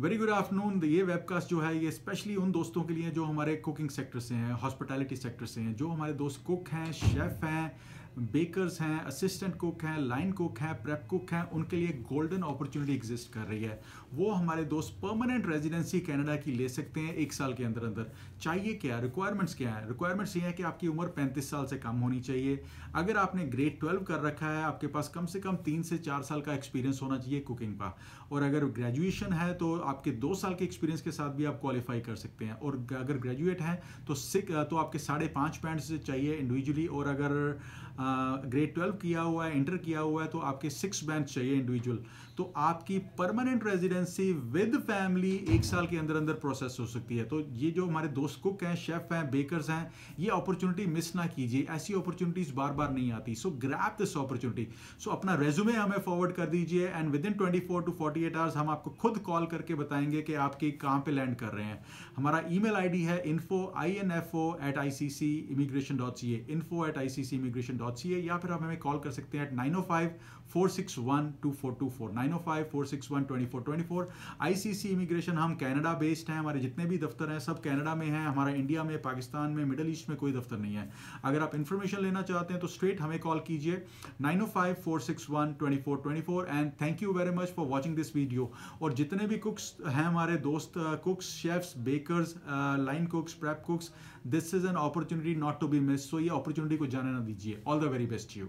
Very good afternoon. ये webcast जो है ये स्पेशली उन दोस्तों के लिए जो हमारे कुकिंग सेक्टर से हैं, हॉस्पिटैलिटी सेक्टर से हैं, जो हमारे दोस्त कुक हैं, शेफ़ हैं, बेकर्स हैं, असिस्टेंट कुक हैं, लाइन कुक हैं, प्रेप कुक हैं, उनके लिए गोल्डन अपॉर्चुनिटी एग्जिस्ट कर रही है। वो हमारे दोस्त परमानेंट रेजिडेंसी कनाडा की ले सकते हैं 1 साल के अंदर अंदर। चाहिए क्या, रिक्वायरमेंट्स क्या है? रिक्वायरमेंट्स ये है कि आपकी उम्र 35 साल से कम होनी चाहिए। अगर आपने ग्रेड 12 कर रखा है, आपके पास कम से कम 3 से 4 साल का एक्सपीरियंस होना चाहिए कुकिंग का। और अगर ग्रेजुएशन है तो आपके 2 साल के एक्सपीरियंस के साथ भी आप क्वालिफाई कर सकते हैं। और अगर ग्रेजुएट हैं तो आपके 5.5 बैंड्स चाहिए इंडिविजुअली। और अगर ग्रेड 12 किया हुआ है, इंटर किया हुआ है, तो आपके 6 बैंड चाहिए इंडिविजुअल। तो आपकी परमानेंट रेजिडेंसी विद फैमिली 1 साल के अंदर अंदर प्रोसेस हो सकती है। तो ये जो हमारे दोस्त कुक हैं, शेफ हैं, बेकर्स हैं, ये अपॉर्चुनिटी मिस ना कीजिए। ऐसी अपॉर्चुनिटीज बार बार नहीं आती। So grab this opportunity. So अपना रेज्यूमे हमें फॉरवर्ड कर दीजिए and within 24 to 48 hours हम आपको खुद कॉल करके बताएंगे कि आपके कहाँ पे लैंड कर रहे हैं। हमारा ईमेल आईडी है info@iccimmigration.ca, info@iccimmigration.ca, या फिर आप हमें कॉल कर सकते हैं 905-461-2424, 905-461-2424। आईसीसी इमिग्रेशन हम कनाडा बेस्ड हैं। हमारे जितने भी दफ्तर हैं सब कनाडा में हैं। हमारा इंडिया में, पाकिस्तान में, मिडल ईस्ट में कोई दफ्तर नहीं है। अगर आप इन्फॉर्मेशन लेना चाहते हैं तो स्ट्रेट हमें कॉल कीजिए 905-461-2424। And thank you very much for watching this video. और जितने भी कुक्स हैं हमारे दोस्त, cooks, chefs, bakers, line cooks, prep cooks, this is an opportunity not to be miss. सो ये अपॉर्चुनिटी को जाने ना दीजिए। All the very best you.